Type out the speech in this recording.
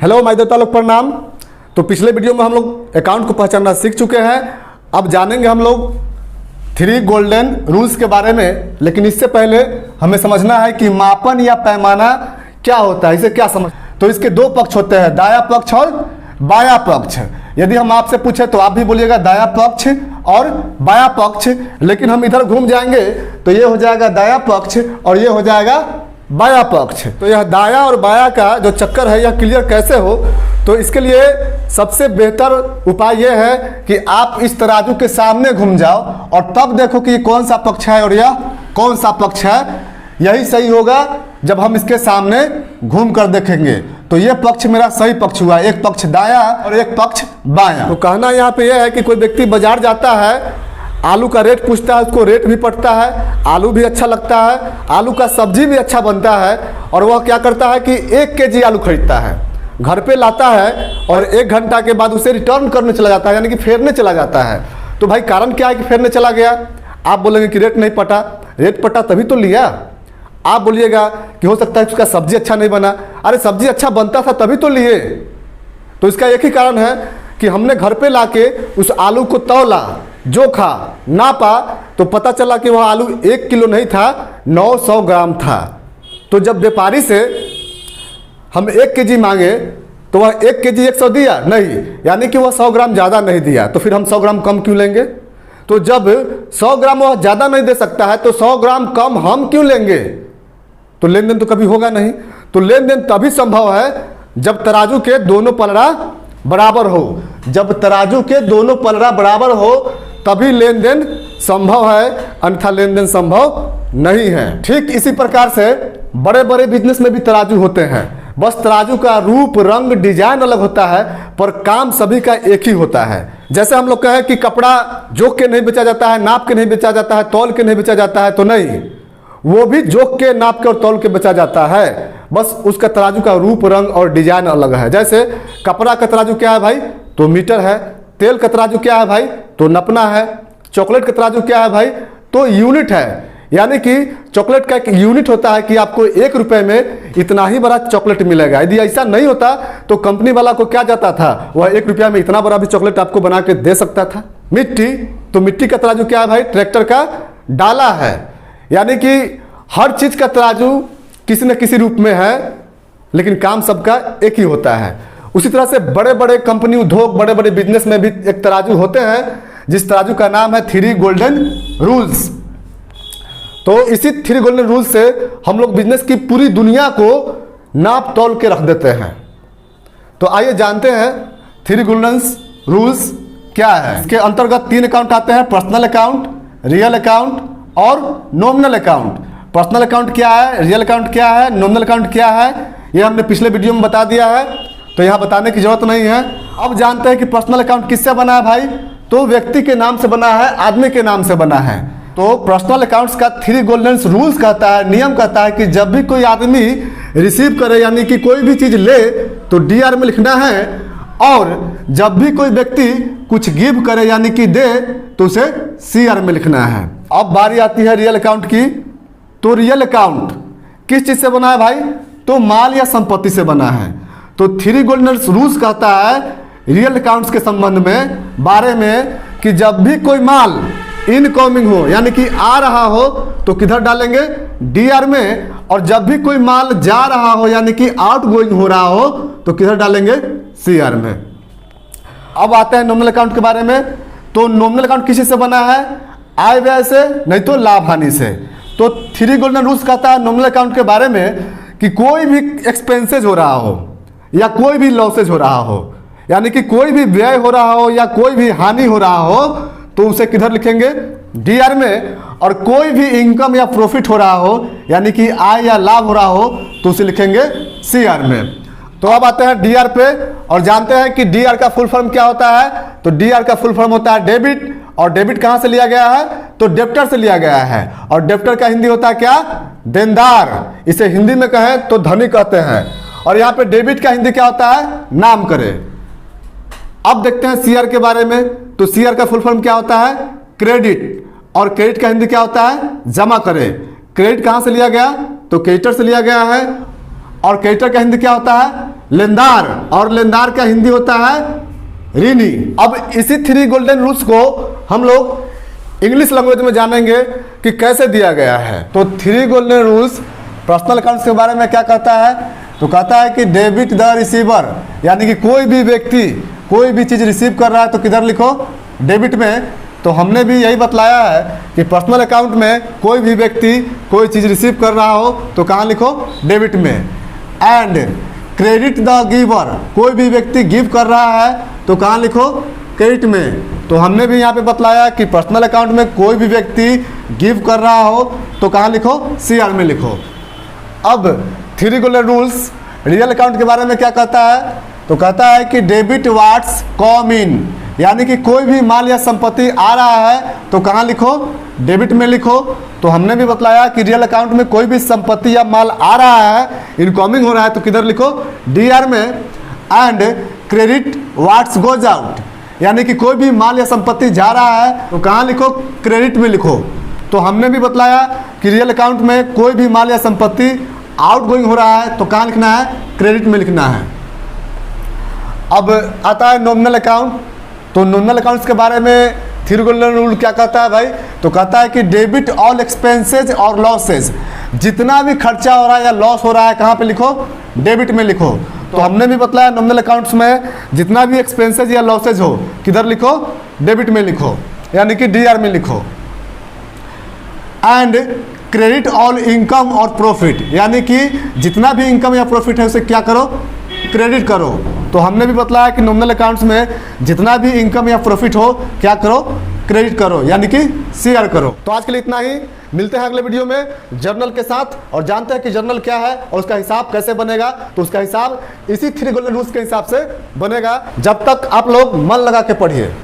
Hello my देवता लोग प्रणाम। तो पिछले वीडियो में हम लोग अकाउंट को पहचानना सीख चुके हैं। अब जानेंगे हम लोग 3 गोल्डन रूल्स के बारे में। लेकिन इससे पहले हमें समझना है कि मापन या पैमाना क्या होता है, इसे क्या समझ। तो इसके 2 पक्ष होते हैं, दाया पक्ष और बाया पक्ष। यदि हम आपसे पूछे तो आप भी बोलिएगा दाया पक्ष और बाया पक्ष, लेकिन हम इधर घूम जाएंगे तो ये हो जाएगा दाया पक्ष और ये हो जाएगा बाया पक्ष। तो यह दाया और बाया का जो चक्कर है यह क्लियर कैसे हो, तो इसके लिए सबसे बेहतर उपाय यह है कि आप इस तराजू के सामने घूम जाओ और तब देखो कि कौन सा पक्ष है और यह कौन सा पक्ष है। यही सही होगा जब हम इसके सामने घूम कर देखेंगे। तो ये पक्ष मेरा सही पक्ष हुआ, एक पक्ष दाया और एक पक्ष बाया। तो कहना यहाँ पे यह है कि कोई व्यक्ति बाजार जाता है, आलू का रेट पूछता है, उसको रेट भी पड़ता है, आलू भी अच्छा लगता है, आलू का सब्जी भी अच्छा बनता है, और वह क्या करता है कि 1 केजी आलू खरीदता है, घर पे लाता है और 1 घंटा के बाद उसे रिटर्न करने चला जाता है, यानी कि फेरने चला जाता है। तो भाई कारण क्या है कि फेरने चला गया? आप बोलेंगे कि रेट नहीं पटा, रेट पटा तभी तो लिया। आप बोलिएगा कि हो सकता है उसका सब्जी अच्छा नहीं बना, अरे सब्जी अच्छा बनता था तभी तो लिए। तो इसका एक ही कारण है कि हमने घर पे लाके उस आलू को तौला, जोखा, नापा, तो पता चला कि वह आलू 1 किलो नहीं था, 900 ग्राम था। तो जब व्यापारी से हम 1 केजी मांगे तो वह 1 केजी 100 दिया नहीं, यानी कि वह 100 ग्राम ज़्यादा नहीं दिया, तो फिर हम 100 ग्राम कम क्यों लेंगे? तो जब 100 ग्राम वह ज़्यादा नहीं दे सकता है तो 100 ग्राम कम हम क्यों लेंगे? तो लेन देन तो कभी होगा नहीं। तो लेन देन तभी संभव है जब तराजू के दोनों पलड़ा बराबर हो। जब तराजू के दोनों पलड़ा बराबर हो तभी लेन देन संभव है, अन्यथा लेन देन संभव नहीं है। ठीक इसी प्रकार से बड़े बड़े बिजनेस में भी तराजू होते हैं, बस तराजू का रूप, रंग, डिजाइन अलग होता है, पर काम सभी का एक ही होता है। जैसे हम लोग कहें कि कपड़ा जोक के नहीं बेचा जाता है, नाप के नहीं बेचा जाता है, तौल के नहीं बेचा जाता है, तो नहीं, वो भी जोक के, नाप के और तौल के बेचा जाता है, बस उसका तराजू का रूप, रंग और डिजाइन अलग है। जैसे कपड़ा का तराजू क्या है भाई? तो मीटर है। तेल का तराजू क्या है भाई? तो नपना है। चॉकलेट का तराजू क्या है भाई? तो यूनिट है। यानी कि चॉकलेट का एक यूनिट होता है कि आपको 1 रुपये में इतना ही बड़ा चॉकलेट मिलेगा। यदि ऐसा नहीं होता तो कंपनी वाला को क्या जाता था, वह 1 रुपया में इतना बड़ा भी चॉकलेट आपको बना के दे सकता था। मिट्टी, तो मिट्टी का तराजू क्या है भाई? ट्रैक्टर का डाला है। यानी कि हर चीज का तराजू किसी न किसी रूप में है, लेकिन काम सबका एक ही होता है। उसी तरह से बड़े बड़े कंपनी, उद्योग, बड़े बड़े बिजनेस में भी एक तराजू होते हैं, जिस तराजू का नाम है 3 गोल्डन रूल्स। तो इसी 3 गोल्डन रूल्स से हम लोग बिजनेस की पूरी दुनिया को नाप तौल के रख देते हैं। तो आइए जानते हैं 3 गोल्डन रूल्स क्या है। इसके अंतर्गत 3 अकाउंट आते हैं, पर्सनल अकाउंट, रियल अकाउंट और नॉमिनल अकाउंट। पर्सनल अकाउंट क्या है, रियल अकाउंट क्या है, नॉमिनल अकाउंट क्या है, यह हमने पिछले वीडियो में बता दिया है, तो यहाँ बताने की जरूरत नहीं है। अब जानते हैं कि पर्सनल अकाउंट किससे बना है भाई? तो व्यक्ति के नाम से बना है, आदमी के नाम से बना है। तो पर्सनल अकाउंट्स का 3 गोल्डन रूल्स कहता है, नियम कहता है कि जब भी कोई आदमी रिसीव करे, यानी कि कोई भी चीज ले, तो DR में लिखना है, और जब भी कोई व्यक्ति कुछ गिव करे यानी कि दे, तो उसे CR में लिखना है। अब बारी आती है रियल अकाउंट की। तो रियल अकाउंट किस चीज से बना है भाई? तो माल या संपत्ति से बना है। तो 3 गोल्डन रूल्स कहता है रियल अकाउंट्स के संबंध में, बारे में, कि जब भी कोई माल इनकमिंग हो, यानी कि आ रहा हो, तो किधर डालेंगे? DR में, और जब भी कोई माल जा रहा हो, यानी कि आउट गोइंग हो रहा हो, तो किधर डालेंगे? CR में। अब आते हैं नॉमिनल अकाउंट के बारे में। तो नॉमिनल अकाउंट किसी से बना है? आय व्यय से, नहीं तो लाभ हानि से। तो 3 गोल्डन रूल्स कहता है नॉमिनल अकाउंट के बारे में कि कोई भी एक्सपेंसेज हो रहा हो या कोई भी लॉसेज हो रहा हो, यानी कि कोई भी व्यय हो रहा हो या कोई भी हानि हो रहा हो, तो उसे किधर लिखेंगे? DR में। और कोई भी इनकम या प्रॉफिट हो रहा हो, यानी कि आय या लाभ हो रहा हो, तो उसे लिखेंगे CR में। तो अब आते हैं DR पे और जानते हैं कि DR का फुल फॉर्म क्या होता है। तो DR का फुल फॉर्म होता है डेबिट, और डेबिट कहां से लिया गया है? तो डेप्टर से लिया गया है। और डेप्टर का हिंदी होता है क्या? देनदार। इसे हिंदी में कहें तो धनी कहते हैं। और यहाँ पे डेबिट का हिंदी क्या होता है? नाम करे। अब देखते हैं CR के बारे में। तो CR का फुल फॉर्म क्या होता है? क्रेडिट। और क्रेडिट का हिंदी क्या होता है? जमा करे। क्रेडिट कहां से लिया गया? तो क्रेडिटर से लिया गया है। और क्रेडिटर का हिंदी क्या होता है? लेनदार, और लेनदार का हिंदी होता है ऋणी। अब इसी 3 गोल्डन रूल्स को हम लोग इंग्लिश लैंग्वेज में जानेंगे कि कैसे दिया गया है। तो 3 गोल्डन रूल्स पर्सनल अकाउंट्स के बारे में क्या कहता है, तो कहता है कि डेबिट द रिसीवर, यानी कि कोई भी व्यक्ति कोई भी चीज़ रिसीव कर रहा है तो किधर लिखो, डेबिट में। तो हमने भी यही बतलाया है कि पर्सनल अकाउंट में कोई भी व्यक्ति कोई चीज़ रिसीव कर रहा हो तो कहाँ लिखो, डेबिट में। एंड क्रेडिट द गिवर, कोई भी व्यक्ति गिव कर रहा है तो कहाँ लिखो, क्रेडिट में। तो हमने भी यहाँ पे बतलाया कि पर्सनल अकाउंट में कोई भी व्यक्ति गिव कर रहा हो तो कहाँ लिखो, CR में लिखो। अब 3 गोल्डन रूल्स रियल अकाउंट के बारे में क्या कहता है, तो कहता है कि डेबिट व्हाट्स कम इन, यानी कि कोई भी माल या संपत्ति आ रहा है तो कहाँ लिखो, डेबिट में लिखो। तो हमने भी बतलाया कि रियल अकाउंट में कोई भी संपत्ति या माल आ रहा है, इनकमिंग हो रहा है तो किधर लिखो, DR में। And credit what's goes out, यानी कि कोई भी माल या संपत्ति जा रहा है तो कहाँ लिखो, क्रेडिट में लिखो। तो हमने भी बतलाया कि रियल अकाउंट में कोई भी माल या संपत्ति आउट गोइंग हो रहा है तो कहाँ लिखना है, क्रेडिट में लिखना है। अब आता है नॉमिनल अकाउंट। तो नॉमिनल अकाउंट्स के बारे में 3 गोल्डन रूल क्या कहता है भाई, तो कहता है कि डेबिट ऑल एक्सपेंसेज और लॉसेज, जितना भी खर्चा हो रहा है या लॉस हो रहा है कहाँ पे लिखो, डेबिट में लिखो। तो हमने भी बतलाया नॉमिनल अकाउंट्स में जितना भी एक्सपेंसेज या लॉसेज हो किधर लिखो, डेबिट में लिखो, यानी कि DR में लिखो। एंड क्रेडिट ऑल इनकम और प्रॉफिट, यानी कि जितना भी इनकम या प्रॉफिट है उसे क्या करो, क्रेडिट करो। तो हमने भी बतलाया कि नॉमिनल अकाउंट्स में जितना भी इनकम या प्रॉफिट हो क्या करो, क्रेडिट करो, यानी कि CR करो। तो आज के लिए इतना ही, मिलते हैं अगले वीडियो में जर्नल के साथ और जानते हैं कि जर्नल क्या है और उसका हिसाब कैसे बनेगा। तो उसका हिसाब इसी 3 गोल्डन रूल्स के हिसाब से बनेगा। जब तक आप लोग मन लगा के पढ़िए।